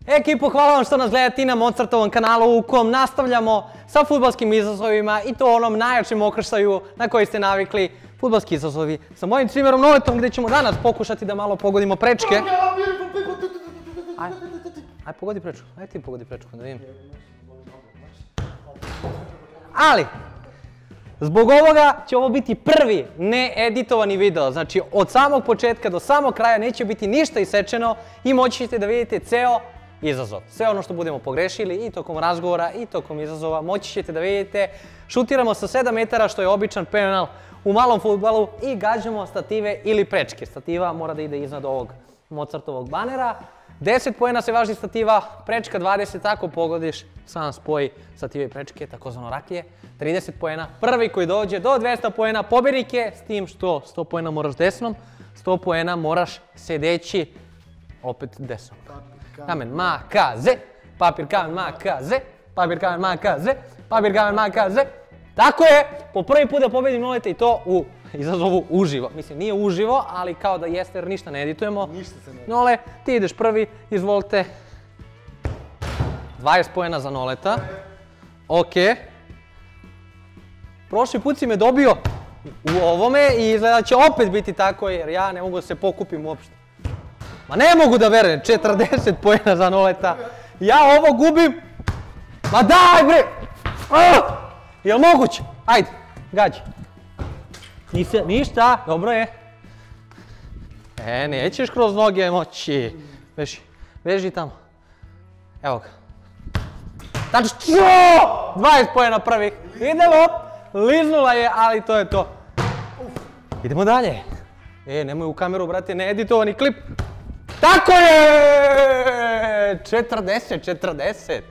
Ekipo, hvala vam što nas gledate i na Mozartovom kanalu u kom nastavljamo sa fudbalskim izazovima i to onom najjačem okršaju na koji ste navikli. Fudbalski izazovi sa mojim trimerom Noletom gdje ćemo danas pokušati da malo pogodimo prečke. Aj pogodi prečku, aj ti pogodi prečku da vidim. Ali, zbog ovoga će ovo biti prvi needitovani video, znači od samog početka do samog kraja neće biti ništa isečeno i moći ćete da vidite ceo izazov. Sve ono što budemo pogrešili i tokom razgovora i tokom izazova moći ćete da vidite. Šutiramo sa 7 metara što je običan penal u malom fudbalu i gađamo stative ili prečke. Stativa mora da ide iznad ovog Mozartovog banera. 10 poena se važi stativa, prečka 20, ako pogodiš sam spoj stative i prečke, takozvano raklje. 30 poena, prvi koji dođe do 200 poena pobjednik je, s tim što 100 poena moraš desnom, 100 poena moraš sedeći opet desnom. Kamen, makaze, papir, kamen, makaze, papir, kamen, makaze, papir, kamen, makaze. Tako je, po prvi put da pobjedim Noleta i to u izazovu uživo. Mislim, nije uživo, ali kao da jeste jer ništa ne editujemo. Ništa se ne edituje. Nole, ti ideš prvi, izvolite. 20 poena za Noleta. Ok. Prošli put si me dobio u ovome i izgleda će opet biti tako jer ja ne mogu da se pokupim uopšte. Ma ne mogu da verujem, 40 poena za Noleta. Ja ovo gubim. Ma daj bre! Jel moguće? Ajde, gađi. Ništa, dobro je. Nećeš kroz noge moći. Beži tamo. Evo ga. Tačno! 20 poena prvih. Idemo! Liznula je, ali to je to. Idemo dalje. Nemoj u kameru, brate, needitovani klip. Tako je! 40.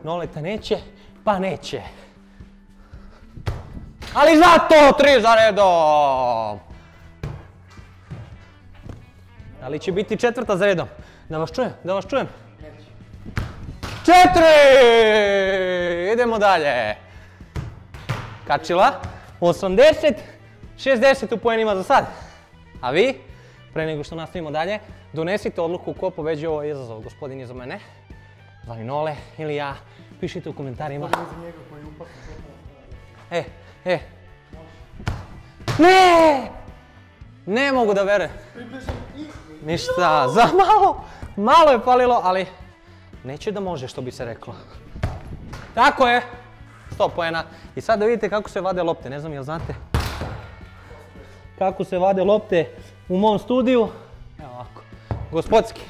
Noleta neće, pa neće. Ali zato 3 za redom! Ali će biti 4. za redom. Da vas čujem. 4! Idemo dalje. Kačila. 80, 60 u poenima za sad. A vi, pre nego što nastavimo dalje, donesite odluku ko pobeđuje ovo izazov. Gospodin iza mene, zvani Nole ili ja. Pišite u komentarima. Ne! Ne mogu da verujem. Ništa, za malo je falilo, ali neće da može, što bi se reklo. Tako je, 100 poena. I sad da vidite kako se vade lopte, ne znam jel znate kako se vade lopte u mom studiju. Evo ovako, gospodski.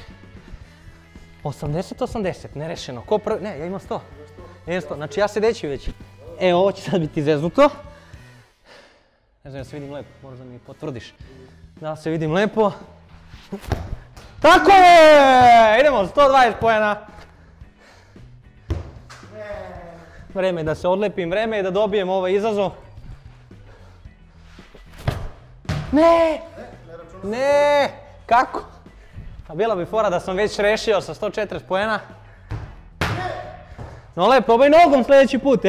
80, nerešeno. Ko prvi? Ne, ja imam 100. Znači ja sedeći već. Ovo će sad biti zeznuto. Ne znam, ja se vidim lepo, moraš da mi potvrdiš. Da se vidim lepo. Tako je! Idemo, 120 poena. Vreme je da se odlepim, vreme je da dobijem ovaj izazov. Ne! Kako? A bila bi fora da sam već rešio sa 140 poena. Nole, probaj nogom sljedeći put,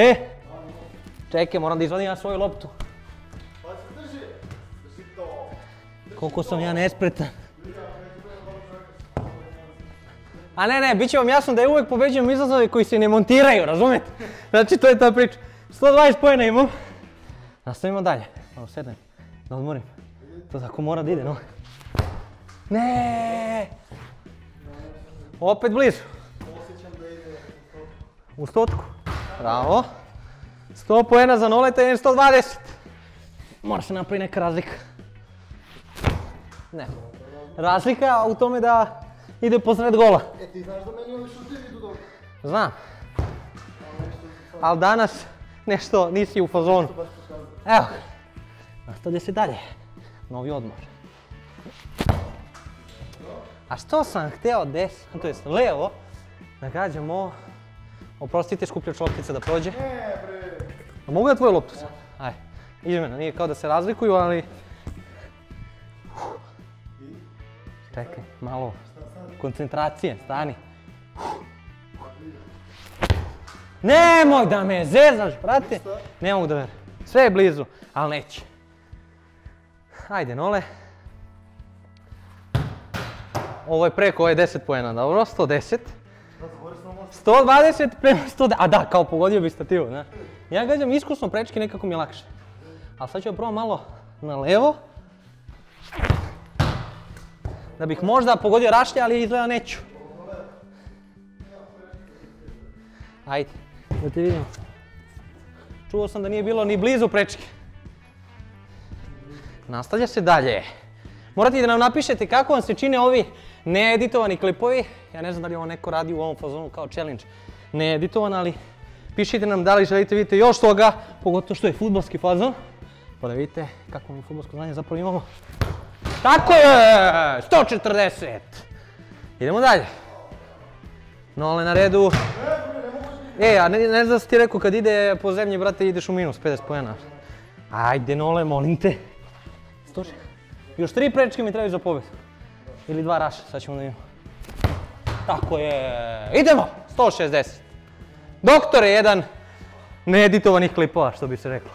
Čekaj, moram da izvadim ja svoju loptu. Koliko sam ja nespretan. A ne, bit će vam jasno da ja uvijek pobeđujem izazove koji se ne montiraju, razumijete? Znači, to je ta priča. 120 poena imam. Nastavimo dalje. Malo sedem, da odmorim. To tako mora da ide, no. Ne! Opet blizu. U stotku. Bravo. 100 poena za Noleta i 120. Mora se napravi neka razlika. Ne. Razlika u tome da ide posred gola. Ti znaš da meni ovi šutevi idu dobro? Znam. Ali danas nešto nisi u fazonu. Evo. Nastavlja se dalje. Novi odmor. A što sam hteo desno, to jest levo, da gađam ovo. Oprostite, skupljač loptice da prođe. Ne bre! A mogu da tvoju loptu sad? Ajde. Izmena, nije kao da se razlikuju, ali... Čekaj, malo koncentracije, stani. Nemoj da me zezaš, brate! Ne mogu da verujem. Sve je blizu, ali neće. Ajde, Nole. ovo je preko, ovo je 10 poena, dobro, 110. 120 prema 110, a da, kao pogodio bi stativu, ne? Ja gađam iskusno prečke, nekako mi je lakše. Ali sad ću ja probam malo na levo. Da bih možda pogodio rašlje, ali izgleda neću. Ajde, da te vidimo. Čuo sam da nije bilo ni blizu prečke. Nastavlja se dalje. Morate da nam napišete kako vam se čine ovi needitovani klipovi. Ja ne znam da li ovo neko radi u ovom fazonu kao challenge needitovan, ali pišite nam da li želite vidjeti još toga, pogotovo što je fudbalski fazon. Pa da vidite kako mi fudbalsko znanje zapravo imamo. Tako je! 140! Idemo dalje. Nole na redu. A ne znam da si ti rekao kad ide po zemlji, brate, ideš u minus 50 poena. Ajde Nole, molim te. Još 3 prečke mi trebaju za pobjedu. Ili 2 raša, sad ćemo da imamo. Tako je. Idemo! 160. Doktore, jedan needitovanih klipova, što bi se reklo.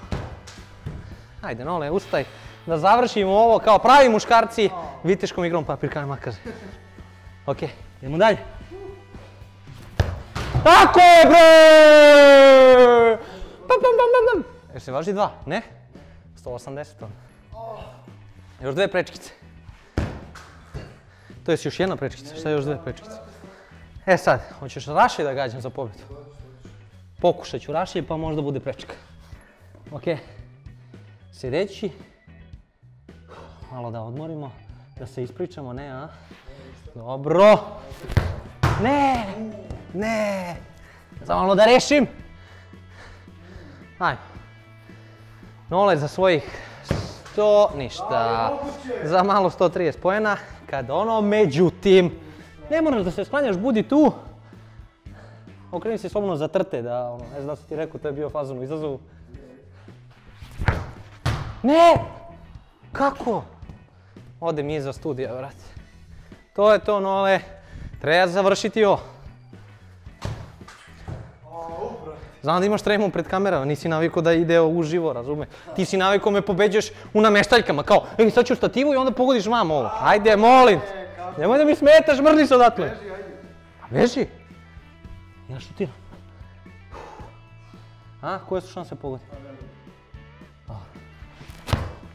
Ajde Nole, ustaj. Da završimo ovo kao pravi muškarci viteškom igrom papir, kamen, makaze. Ok, idemo dalje. Tako je, bre! Još se važi 2, ne? 180 on. Još 2 prečkice. To je još jedna prečkica, šta je još 2 prečkice? Sad, hoćeš rašije da gađam za pobjedu? Pokušat ću rašije pa možda bude prečka. Ok, sljedeći. Malo da odmorimo, da se ispričamo, ne a? Dobro. Ne. Samo malo da rešim. Ajmo. Nole za svojih 100, ništa. Za malo 130 poena. Kad ono, međutim, ne moraš da se sklanjaš, budi tu. Okreni se slobodno za trte, da ono, ne znam da sam ti rekao, to je bio fazon u izazovu. Ne! Kako? Ode mi iza studija, brate. To je to, Nole. Treba završiti ovo. Znam da imaš tremu pred kamerama, nisi navikao da ide uživo, razume? Ti si navikao me pobeđuješ u nameštaljkama, kao, sad ću stativu i onda pogodiš vam ovo. Ajde, molim te. Nemoj da mi smetaš, mrni se odatle. Veži. Ja šutiram. A, koje su šanse pogodi?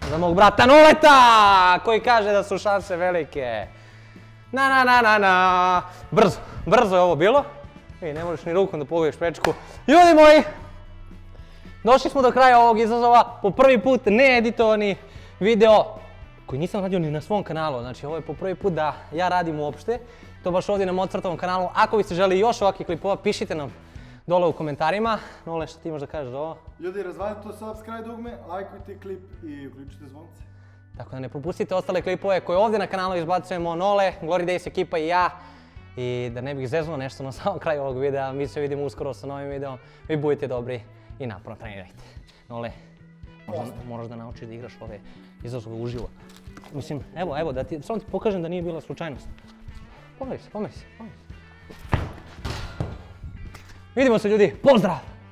Za mog brata Noleta, koji kaže da su šanse velike. Na. Brzo je ovo bilo. Ne možeš ni rukom da pogodiš prečku. Ljudi moji, došli smo do kraja ovog izazova. Po prvi put needitovani video koji nisam radio ni na svom kanalu. Znači ovo je po prvi put da ja radim uopšte. To baš ovdje na Mozartovom kanalu. Ako biste želi još ovakvih klipova, pišite nam dole u komentarima. Nole, što ti imaš da kažeš za ovo? Ljudi, razvalite to subscribe dugme, lajkujte klip i uključite zvonce. Tako da ne propustite ostale klipove koje ovdje na kanalu izbacujemo. Nole, Glory Days ekipa i ja. I da ne bih zeznuo nešto na samom kraju ovog videa, mi se vidimo uskoro sa novim videom. Vi budite dobri i naporno trenirajte. Nole, moraš da naučiš da igraš ove izazove uživo. Mislim, evo, da ti, samo ti pokažem da nije bila slučajnost. Pomeri se. Vidimo se ljudi, pozdrav!